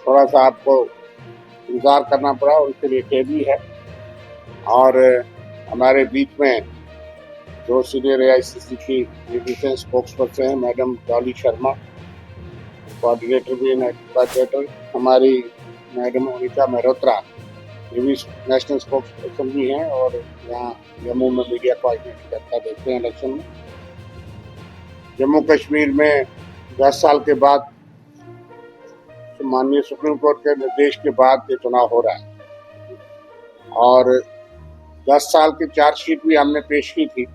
थोड़ा सा आपको इंतजार करना पड़ा, उनके लिए खेदी है। और हमारे बीच में जो सीनियर AICC की डिफेंस स्पोक्स पर्सन है मैडम डॉली शर्मा, कोऑर्डिनेटर भी कोऑर्डिनेटर हमारी मैडम अनिता मेहरोत्रा, ये भी नेशनल स्पोक्स पर्सन भी हैं और यहाँ जम्मू में मीडिया कोऑर्डिनेटर करता देखते हैं इलेक्शन में। जम्मू कश्मीर में 10 साल के बाद माननीय सुप्रीम कोर्ट के निर्देश के बाद ये चुनाव हो रहा है और 10 साल की चार्जशीट भी हमने पेश की थी।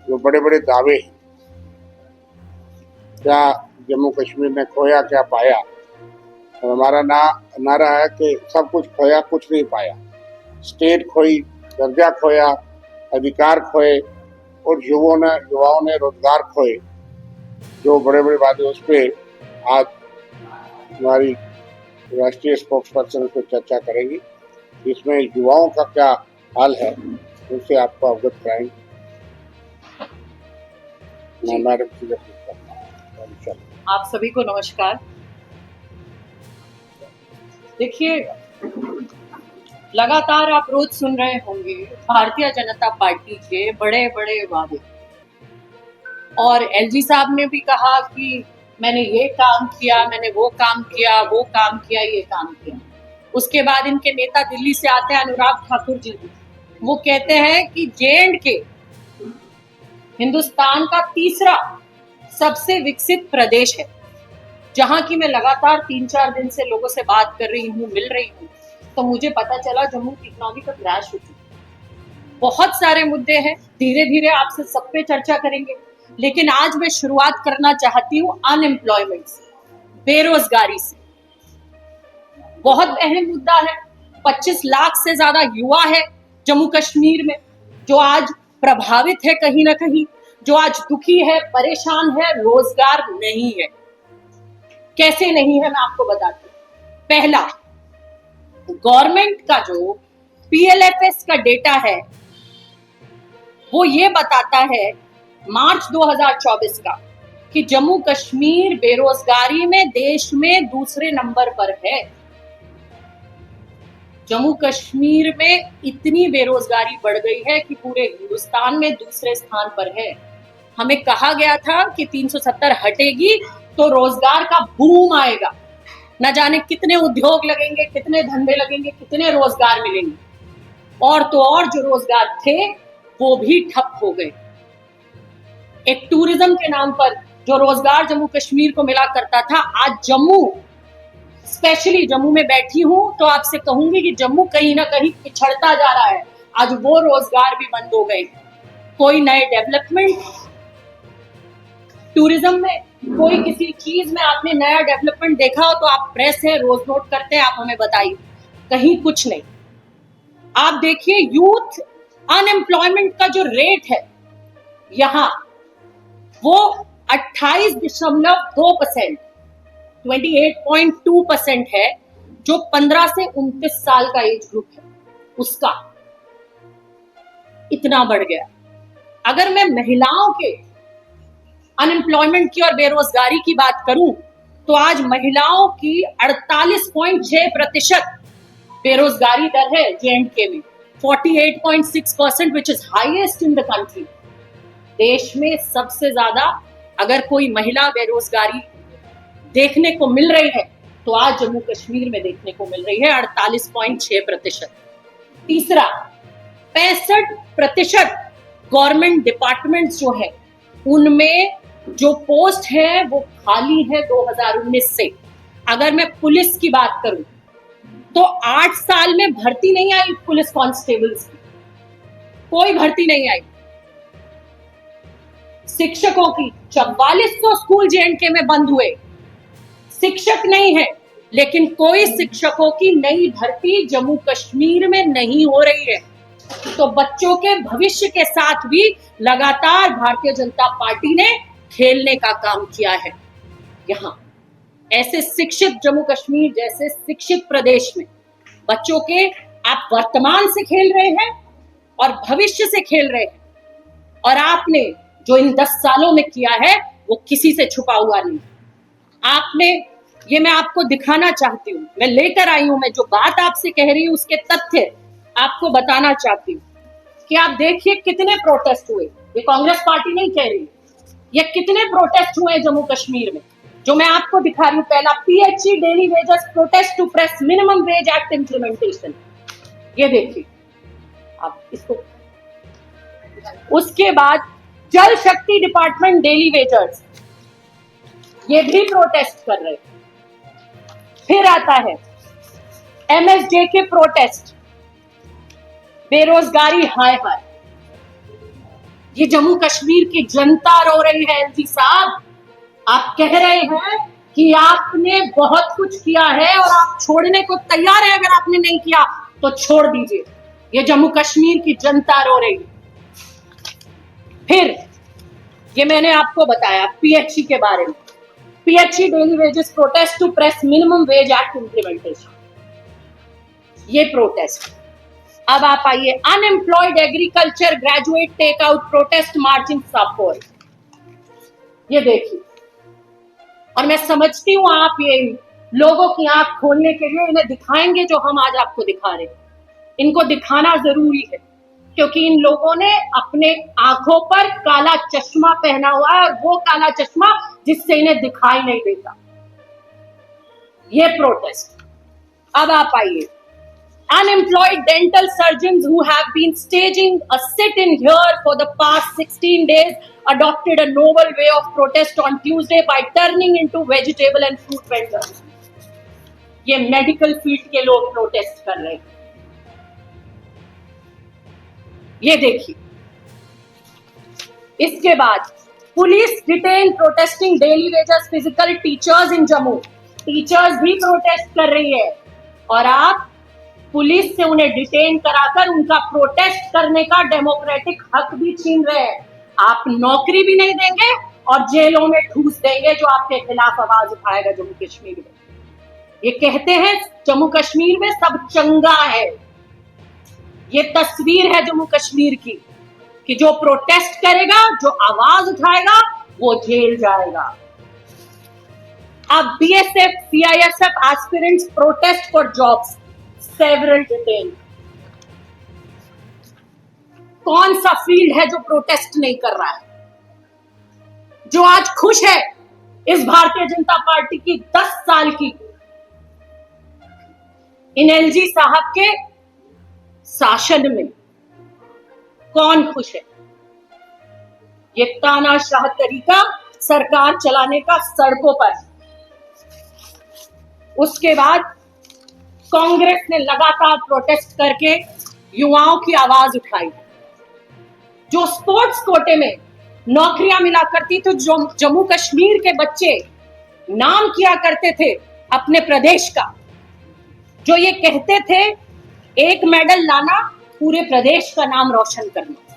जो बड़े बड़े दावे हैं, क्या जम्मू कश्मीर ने खोया क्या पाया, और हमारा नारा है कि सब कुछ खोया कुछ नहीं पाया। स्टेट खोई, दर्जा खोया, अधिकार खोए और युवाओं ने रोजगार खोए। जो बड़े बड़े वादे उस पर आज हमारी राष्ट्रीय स्पोक्स पर्सन को चर्चा करेंगी, इसमें युवाओं का क्या हाल है उनसे आपको अवगत कराएंगे। मैं मैडम से आप सभी को नमस्कार। देखिए, लगातार आप रोज सुन रहे होंगे भारतीय जनता पार्टी के बड़े बड़े वादे, और एलजी साहब ने भी कहा कि मैंने ये काम किया, मैंने वो काम किया, वो काम किया, ये काम किया। उसके बाद इनके नेता दिल्ली से आते हैं, अनुराग ठाकुर जी, वो कहते हैं कि JNK हिंदुस्तान का तीसरा सबसे विकसित प्रदेश है। जहां की मैं लगातार 3-4 दिन से लोगों से बात कर रही हूँ, मिल रही हूँ, तो मुझे पता चला जम्मू की इकोनॉमी का क्रैश हो चुका। बहुत सारे मुद्दे हैं, धीरे धीरे आपसे सब पे चर्चा करेंगे, लेकिन आज मैं शुरुआत करना चाहती हूँ अनएम्प्लॉयमेंट से, बेरोजगारी से। बहुत अहम मुद्दा है। 25 लाख से ज्यादा युवा है जम्मू कश्मीर में जो आज प्रभावित है कहीं ना कहीं, जो आज दुखी है, परेशान है, रोजगार नहीं है। कैसे नहीं है मैं आपको बताती हूँ। पहला, गवर्नमेंट का जो PLFS का डेटा है वो ये बताता है मार्च 2024 का कि जम्मू कश्मीर बेरोजगारी में देश में दूसरे नंबर पर है। जम्मू कश्मीर में इतनी बेरोजगारी बढ़ गई है कि पूरे हिंदुस्तान में दूसरे स्थान पर है। हमें कहा गया था कि 370 हटेगी तो रोजगार का बूम आएगा, न जाने कितने उद्योग लगेंगे, कितने धंधे लगेंगे, कितने रोजगार मिलेंगे। और तो और जो रोजगार थे वो भी ठप हो गए। एक टूरिज्म के नाम पर जो रोजगार जम्मू कश्मीर को मिला करता था, आज जम्मू, स्पेशली जम्मू में बैठी हूं तो आपसे कहूंगी कि जम्मू कहीं ना कहीं पिछड़ता जा रहा है। आज वो रोजगार भी बंद हो गए। कोई नए डेवलपमेंट टूरिज्म में, कोई किसी चीज में आपने नया डेवलपमेंट देखा हो तो आप प्रेस है, रोज नोट करते हैं, आप हमें बताइए। कहीं कुछ नहीं। आप देखिए यूथ अनएम्प्लॉयमेंट का जो रेट है यहां वो 28.2%, 28.2% है, जो 15 से 29 साल का एज ग्रुप है उसका इतना बढ़ गया। अगर मैं महिलाओं के अनएम्प्लॉयमेंट की और बेरोजगारी की बात करूं तो आज महिलाओं की 48.6% बेरोजगारी दर है JNK में, 48.6% which is highest in the country. देश में सबसे ज्यादा अगर कोई महिला बेरोजगारी देखने को मिल रही है तो आज जम्मू कश्मीर में देखने को मिल रही है, 48.6%। तीसरा, 65% गवर्नमेंट डिपार्टमेंट्स जो है उनमें जो पोस्ट है वो खाली है 2019 से। अगर मैं पुलिस की बात करूं तो 8 साल में भर्ती नहीं आई पुलिस कांस्टेबल्स की, कोई भर्ती नहीं आई। शिक्षकों की 4400 स्कूल JNK में बंद हुए, शिक्षक नहीं है, लेकिन कोई शिक्षकों की नई भर्ती जम्मू कश्मीर में नहीं हो रही है। तो बच्चों के भविष्य के साथ भी लगातार भारतीय जनता पार्टी ने खेलने का काम किया है। यहां ऐसे शिक्षित जम्मू कश्मीर जैसे शिक्षित प्रदेश में बच्चों के आप वर्तमान से खेल रहे हैं और भविष्य से खेल रहे हैं, और आपने जो इन 10 सालों में किया है वो किसी से छुपा हुआ नहीं। आपने ये मैं आपको दिखाना चाहती हूँ, मैं लेकर आई हूं, मैं जो बात आपसे कह रही हूँ उसके तथ्य आपको बताना चाहती हूँ कि आप देखिए कितने प्रोटेस्ट हुए। ये कांग्रेस पार्टी नहीं कह रही, ये कितने प्रोटेस्ट हुए जम्मू कश्मीर में, जो मैं आपको दिखा रही हूँ। पहला PHE daily wages protest to press minimum wage act implementation, ये देखिए आप इसको। उसके बाद जल शक्ति डिपार्टमेंट डेली वेजर्स, ये भी प्रोटेस्ट कर रहे हैं। फिर आता है MSJ के प्रोटेस्ट, बेरोजगारी हाय हाय। ये जम्मू कश्मीर की जनता रो रही है। एलजी साहब, आप कह रहे हैं कि आपने बहुत कुछ किया है और आप छोड़ने को तैयार है, अगर आपने नहीं किया तो छोड़ दीजिए। ये जम्मू कश्मीर की जनता रो रही है। फिर ये मैंने आपको बताया PHE के बारे में, PHE daily wages protest to press minimum wage act implementation, ये प्रोटेस्ट। अब आप आइए, unemployed agriculture graduate take out protest march in support, ये देखिए। और मैं समझती हूं आप ये लोगों की आंख खोलने के लिए इन्हें दिखाएंगे जो हम आज आपको दिखा रहे हैं। इनको दिखाना जरूरी है क्योंकि इन लोगों ने अपने आंखों पर काला चश्मा पहना हुआ है, और वो काला चश्मा जिससे इन्हें दिखाई नहीं देता। ये प्रोटेस्ट। अब आप आइए, unemployed dental surgeons who have been staging a sit-in here for the past 16 days adopted a novel way of protest on Tuesday by turning into vegetable and fruit vendors. ये मेडिकल फील्ड के लोग protest कर रहे हैं। ये देखिए। इसके बाद police detain protesting daily wages physical teachers in Jammu, teachers भी प्रोटेस्ट कर रही है और आप पुलिस से उन्हें डिटेन कराकर उनका प्रोटेस्ट करने का डेमोक्रेटिक हक भी छीन रहे हैं। आप नौकरी भी नहीं देंगे और जेलों में ठूस देंगे जो आपके खिलाफ आवाज उठाएगा जम्मू कश्मीर में। ये कहते हैं जम्मू कश्मीर में सब चंगा है। ये तस्वीर है जम्मू कश्मीर की कि जो प्रोटेस्ट करेगा, जो आवाज उठाएगा, वो जेल जाएगा। अब BSF CISF aspirants protest for jobs, several detain. कौन सा फील्ड है जो प्रोटेस्ट नहीं कर रहा है, जो आज खुश है इस भारतीय जनता पार्टी की 10 साल की इन LG साहब के शासन में? कौन खुश है? ये तानाशाह तरीका सरकार चलाने का सड़कों पर। उसके बाद कांग्रेस ने लगातार प्रोटेस्ट करके युवाओं की आवाज उठाई। जो स्पोर्ट्स कोटे में नौकरियां मिला करती तो जम्मू कश्मीर के बच्चे नाम किया करते थे अपने प्रदेश का, जो ये कहते थे एक मेडल लाना पूरे प्रदेश का नाम रोशन करना।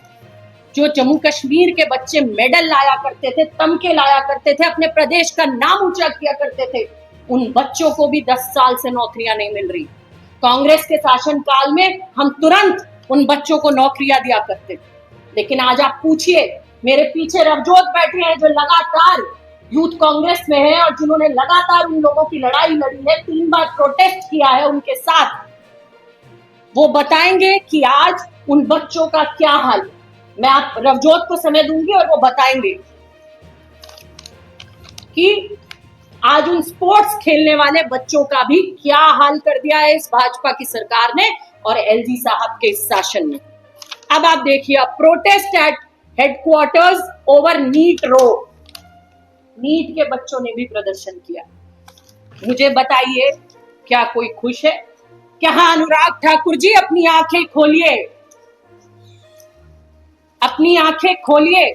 जो जम्मू कश्मीर के बच्चे मेडल लाया करते थे, तमके लाया करते थे, अपने प्रदेश का नाम ऊंचा किया करते थे, उन बच्चों को भी 10 साल से नौकरियां नहीं मिल रही। कांग्रेस के शासन काल में हम तुरंत उन बच्चों को नौकरियां दिया करते थे, लेकिन आज आप पूछिए, मेरे पीछे रवजोत बैठे हैं जो लगातार यूथ कांग्रेस में है और जिन्होंने लगातार उन लोगों की लड़ाई लड़ी है, 3 बार प्रोटेस्ट किया है उनके साथ, वो बताएंगे कि आज उन बच्चों का क्या हाल है। मैं आप रवजोत को समय दूंगी और वो बताएंगे कि आज उन स्पोर्ट्स खेलने वाले बच्चों का भी क्या हाल कर दिया है इस भाजपा की सरकार ने और LG साहब के इस शासन ने। अब आप देखिए, protest at headquarters over NEET row, NEET के बच्चों ने भी प्रदर्शन किया। मुझे बताइए, क्या कोई खुश है? क्या अनुराग ठाकुर जी अपनी आंखें खोलिए, अपनी आंखें खोलिए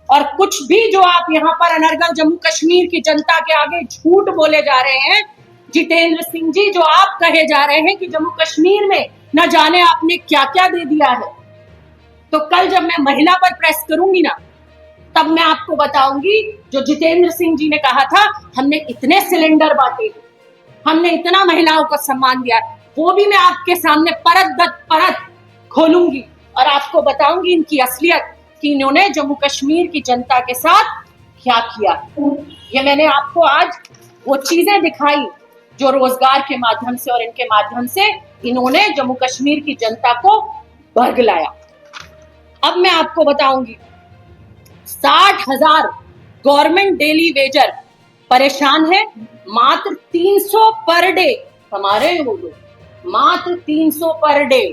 और कुछ भी जो आप यहाँ पर अनर्गल जम्मू कश्मीर की जनता के आगे झूठ बोले जा रहे हैं, जितेंद्र सिंह जी, जो आप कहे जा रहे हैं कि जम्मू कश्मीर में न जाने आपने क्या क्या दे दिया है, तो कल जब मैं महिला पर प्रेस करूंगी ना, तब मैं आपको बताऊंगी जो जितेंद्र सिंह जी ने कहा था हमने इतने सिलेंडर बांटे, हमने इतना महिलाओं को सम्मान दिया, वो भी मैं आपके सामने परत दर परत खोलूंगी और आपको बताऊंगी इनकी असलियत कि इन्होंने जम्मू कश्मीर की जनता के साथ क्या किया। ये मैंने आपको आज वो चीजें दिखाई जो रोजगार के माध्यम से और इनके माध्यम से इन्होंने जम्मू कश्मीर की जनता को बरगलाया। अब मैं आपको बताऊंगी, 60,000 गवर्नमेंट डेली वेजर परेशान है। मात्र 300 पर डे कमा रहे हैं वो लोग, मात्र 300 पर डे।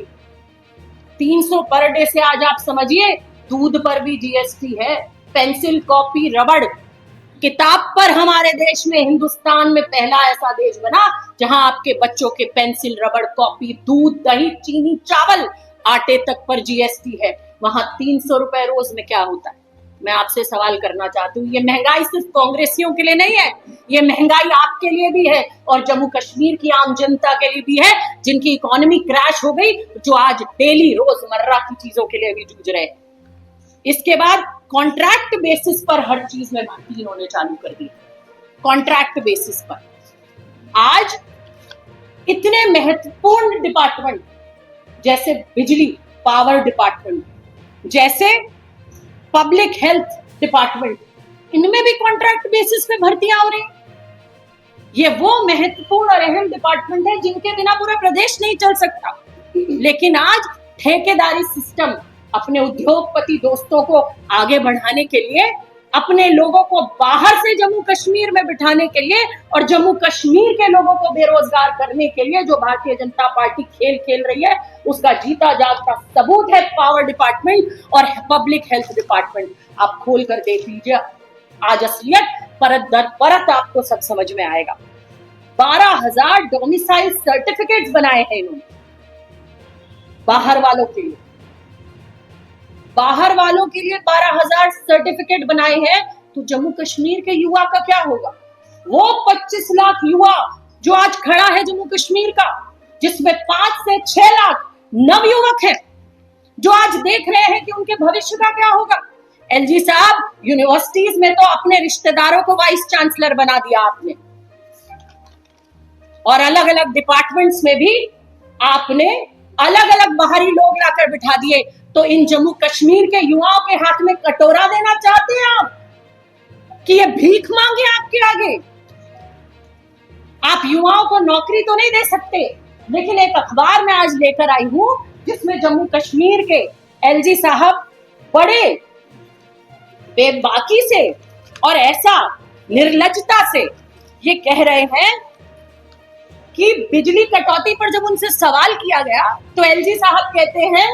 300 पर डे से आज आप समझिए दूध पर भी जीएसटी है, पेंसिल, कॉपी, रबड़, किताब पर हमारे देश में, हिंदुस्तान में पहला ऐसा देश बना जहां आपके बच्चों के पेंसिल, रबड़, कॉपी, दूध, दही, चीनी, चावल, आटे तक पर जीएसटी है। वहां 300 रुपए रोज में क्या होता है? मैं आपसे सवाल करना चाहती हूँ, ये महंगाई सिर्फ कांग्रेसियों के लिए नहीं है, ये महंगाई आपके लिए भी है और जम्मू कश्मीर की आम जनता के लिए भी है, जिनकी इकोनॉमी क्रैश हो गई, जो आज डेली रोजमर्रा की चीजों के लिए भी जूझ रहे हैं। इसके बाद कॉन्ट्रैक्ट बेसिस पर हर चीज में भर्ती इन्होंने चालू कर दी। कॉन्ट्रैक्ट बेसिस पर आज इतने महत्वपूर्ण डिपार्टमेंट जैसे बिजली, पावर डिपार्टमेंट, जैसे पब्लिक हेल्थ डिपार्टमेंट, इनमें भी कॉन्ट्रैक्ट बेसिस पे भर्तियां हो रही। ये वो महत्वपूर्ण और अहम डिपार्टमेंट है जिनके बिना पूरा प्रदेश नहीं चल सकता। लेकिन आज ठेकेदारी सिस्टम अपने उद्योगपति दोस्तों को आगे बढ़ाने के लिए, अपने लोगों को बाहर से जम्मू कश्मीर में बिठाने के लिए और जम्मू कश्मीर के लोगों को बेरोजगार करने के लिए जो भारतीय जनता पार्टी खेल खेल रही है, उसका जीता जागता सबूत है पावर डिपार्टमेंट और पब्लिक हेल्थ डिपार्टमेंट। आप खोल कर देख लीजिए, आज असलियत परत दर परत आपको सब समझ में आएगा। 12,000 डोमिसाइल सर्टिफिकेट्स बनाए हैं इन्होंने बाहर वालों के लिए, बाहर वालों के लिए 12,000 सर्टिफिकेट बनाए हैं। तो जम्मू कश्मीर के युवा का क्या होगा? वो 25 लाख युवा जो आज खड़ा है जम्मू कश्मीर का, जिसमें 5 से 6 लाख नवयुवक हैं, जो आज देख रहे हैं कि उनके भविष्य का क्या होगा। एलजी साहब, यूनिवर्सिटीज में तो अपने रिश्तेदारों को वाइस चांसलर बना दिया आपने, और अलग अलग डिपार्टमेंट्स में भी आपने अलग अलग बाहरी लोग लाकर बिठा दिए। तो इन जम्मू कश्मीर के युवाओं के हाथ में कटोरा देना चाहते हैं आप कि ये भीख मांगे आपके आगे? आप युवाओं को नौकरी तो नहीं दे सकते, लेकिन एक अखबार में आज लेकर आई हूं जिसमें जम्मू कश्मीर के एलजी साहब बड़े बेबाकी से और ऐसा निर्लज्जता से ये कह रहे हैं कि बिजली कटौती पर जब उनसे सवाल किया गया तो एलजी साहब कहते हैं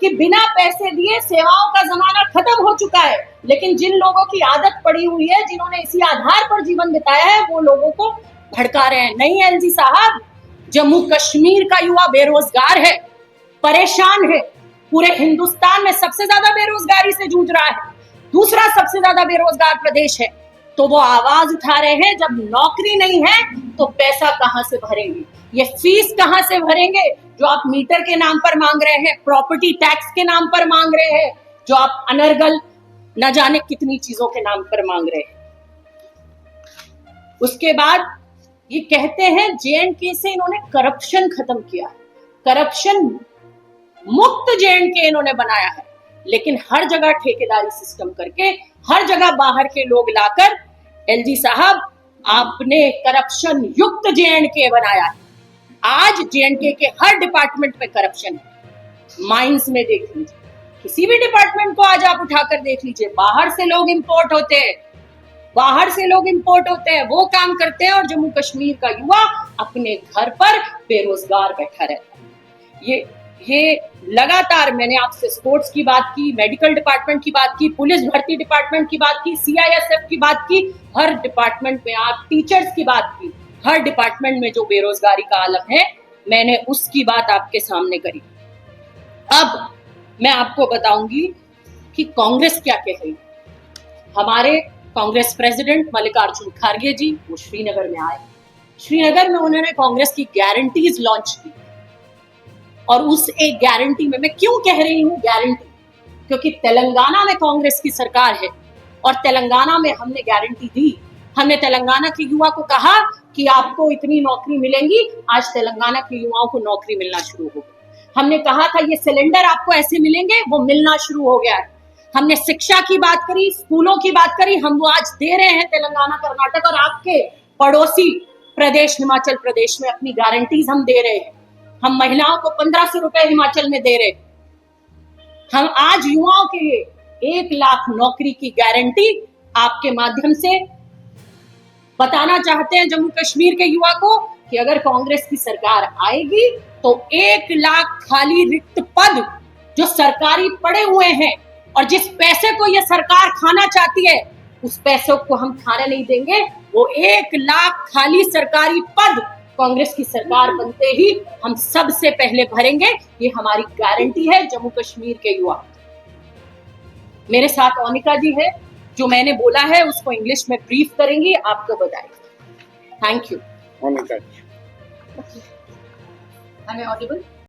कि बिना पैसे दिए सेवाओं का जमाना खत्म हो चुका है, लेकिन जिन लोगों की आदत पड़ी हुई है, जिन्होंने इसी आधार पर जीवन बिताया है, वो लोगों को भड़का रहे हैं। नहीं एलजी साहब, जम्मू कश्मीर का युवा बेरोजगार है, परेशान है, पूरे हिंदुस्तान में सबसे ज्यादा बेरोजगारी से जूझ रहा है, दूसरा सबसे ज्यादा बेरोजगार प्रदेश है। तो वो आवाज उठा रहे हैं, जब नौकरी नहीं है तो पैसा कहां से भरेंगे, ये फीस कहां से भरेंगे जो आप मीटर के नाम पर मांग रहे हैं, प्रॉपर्टी टैक्स के नाम पर मांग रहे हैं, जो आप अनर्गल न जाने कितनी चीजों के नाम पर मांग रहे हैं। उसके बाद ये कहते हैं जेएंडके से इन्होंने करप्शन खत्म किया, करप्शन मुक्त जेएंडके इन्होंने बनाया है, लेकिन हर जगह ठेकेदारी सिस्टम करके, हर जगह बाहर के लोग लाकर एलजी साहब आपने करप्शन युक्त जेएंडके बनाया है। आज जेएंडके के हर डिपार्टमेंट में करप्शन है। माइंस में देख लीजिए, किसी भी डिपार्टमेंट को आज आप उठाकर देख लीजिए, बाहर से लोग इंपोर्ट होते हैं, बाहर से लोग इंपोर्ट होते हैं, वो काम करते हैं, और जम्मू कश्मीर का युवा अपने घर पर बेरोजगार बैठा रहता है। ये लगातार, मैंने आपसे स्पोर्ट्स की बात की, मेडिकल डिपार्टमेंट की बात की, पुलिस भर्ती डिपार्टमेंट की बात की, सीआईएसएफ की बात की, हर डिपार्टमेंट में आप टीचर्स की बात की, हर डिपार्टमेंट में जो बेरोजगारी का आलम है, मैंने उसकी बात आपके सामने करी। अब मैं आपको बताऊंगी कि कांग्रेस क्या कह रही है। हमारे कांग्रेस प्रेसिडेंट मल्लिकार्जुन खड़गे जी, वो श्रीनगर में आए, श्रीनगर में उन्होंने कांग्रेस की गारंटीज लॉन्च की, और उस एक गारंटी में, मैं क्यों कह रही हूं गारंटी, क्योंकि तेलंगाना में कांग्रेस की सरकार है और तेलंगाना में हमने गारंटी दी। हमने तेलंगाना के युवा को कहा कि आपको इतनी नौकरी मिलेंगी। आज तेलंगाना के युवाओं को नौकरी मिलना शुरू हो गई। हमने कहा था ये सिलेंडर आपको ऐसे मिलेंगे, वो मिलना शुरू हो गया है। हमने शिक्षा की बात करी, स्कूलों की बात करी, हम वो आज दे रहे हैं तेलंगाना, कर्नाटक और आपके पड़ोसी प्रदेश हिमाचल प्रदेश में अपनी गारंटीज हम दे रहे हैं। हम महिलाओं को 1500 रुपए हिमाचल में दे रहे हैं। हम आज युवाओं के लिए 1 लाख नौकरी की गारंटी आपके माध्यम से बताना चाहते हैं जम्मू कश्मीर के युवा को कि अगर कांग्रेस की सरकार आएगी तो 1 लाख खाली रिक्त पद जो सरकारी पड़े हुए हैं और जिस पैसे को यह सरकार खाना चाहती है उस पैसों को हम खाने नहीं देंगे। वो 1 लाख खाली सरकारी पद कांग्रेस की सरकार बनते ही हम सबसे पहले भरेंगे। ये हमारी गारंटी है जम्मू कश्मीर के युवा। मेरे साथ ओनिका जी है, जो मैंने बोला है उसको इंग्लिश में ब्रीफ करेंगी, आपको बताएंगे। Thank you. Monika ji. Am I audible?